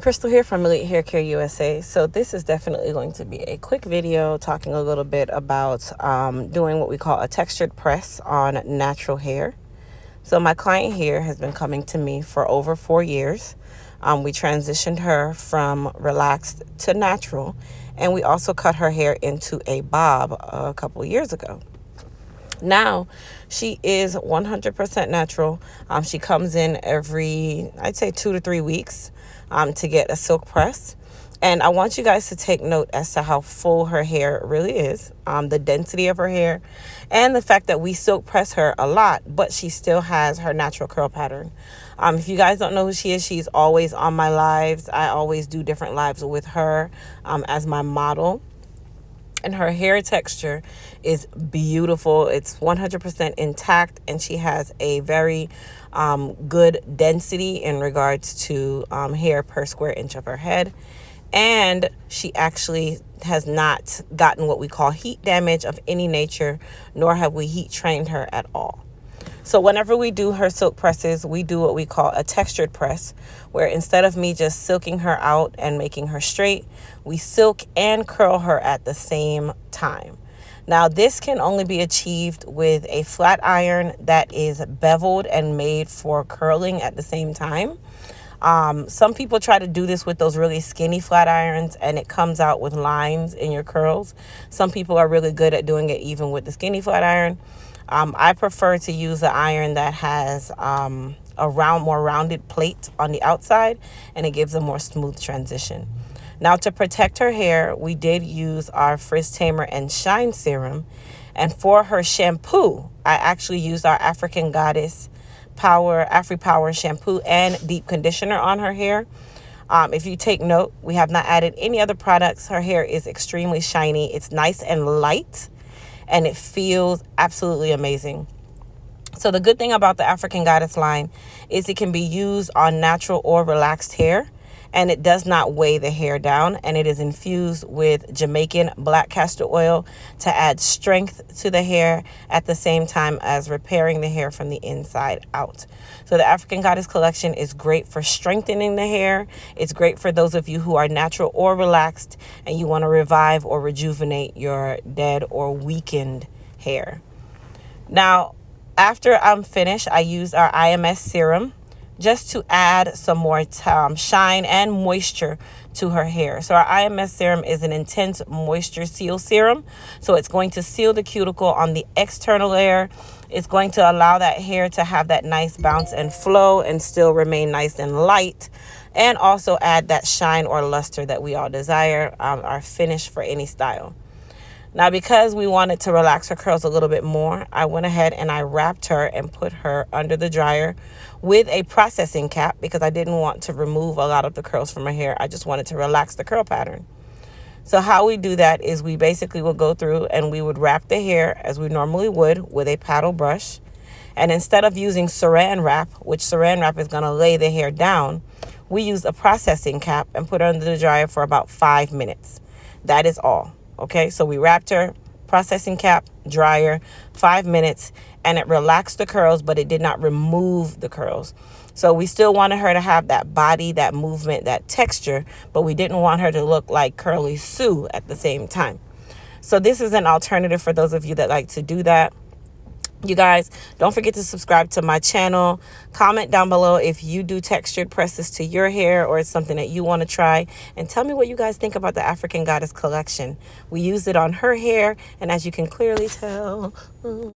Crystal here from Elite Hair Care USA. So this is definitely going to be a quick video talking a little bit about doing what we call a textured press on natural hair. So my client here has been coming to me for over 4 years. We transitioned her from relaxed to natural, and we also cut her hair into a bob a couple years ago. Now, she is 100% natural. She comes in every, I'd say 2 to 3 weeks to get a silk press. And I want you guys to take note as to how full her hair really is, the density of her hair, and the fact that we silk press her a lot, but she still has her natural curl pattern. If you guys don't know who she is, she's always on my lives. I always do different lives with her as my model. And her hair texture is beautiful. It's 100% intact, and she has a very good density in regards to hair per square inch of her head. And she actually has not gotten what we call heat damage of any nature, nor have we heat trained her at all. So whenever we do her silk presses, we do what we call a textured press, where instead of me just silking her out and making her straight, we silk and curl her at the same time. Now, this can only be achieved with a flat iron that is beveled and made for curling at the same time. Some people try to do this with those really skinny flat irons, and it comes out with lines in your curls. Some people are really good at doing it even with the skinny flat iron. I prefer to use the iron that has a more rounded plate on the outside, and it gives a more smooth transition. Now, to protect her hair, we did use our Frizz Tamer and Shine Serum. And for her shampoo, I actually used our African Goddess Afri-Power shampoo and deep conditioner on her hair. If you take note, we have not added any other products. Her hair is extremely shiny. It's nice and light, and it feels absolutely amazing. So the good thing about the African Goddess line is it can be used on natural or relaxed hair, and it does not weigh the hair down, and it is infused with Jamaican black castor oil to add strength to the hair at the same time as repairing the hair from the inside out. So the African Goddess collection is great for strengthening the hair. It's great for those of you who are natural or relaxed and you want to revive or rejuvenate your dead or weakened hair. Now, after I'm finished, I use our IMS serum just to add some more shine and moisture to her hair. So our IMS serum is an intense moisture seal serum. So it's going to seal the cuticle on the external layer. It's going to allow that hair to have that nice bounce and flow and still remain nice and light, and also add that shine or luster that we all desire, our finish for any style. Now, because we wanted to relax her curls a little bit more, I went ahead and I wrapped her and put her under the dryer with a processing cap because I didn't want to remove a lot of the curls from her hair. I just wanted to relax the curl pattern. So how we do that is we basically will go through and we would wrap the hair as we normally would with a paddle brush. And instead of using saran wrap, which saran wrap is going to lay the hair down, we use a processing cap and put her under the dryer for about 5 minutes. That is all. Okay, so we wrapped her, processing cap, dryer, 5 minutes, and it relaxed the curls, but it did not remove the curls. So we still wanted her to have that body, that movement, that texture, but we didn't want her to look like Curly Sue at the same time. So this is an alternative for those of you that like to do that. You guys, don't forget to subscribe to my channel. Comment down below if you do textured presses to your hair or it's something that you want to try. And tell me what you guys think about the African Goddess collection. We used it on her hair, and as you can clearly tell...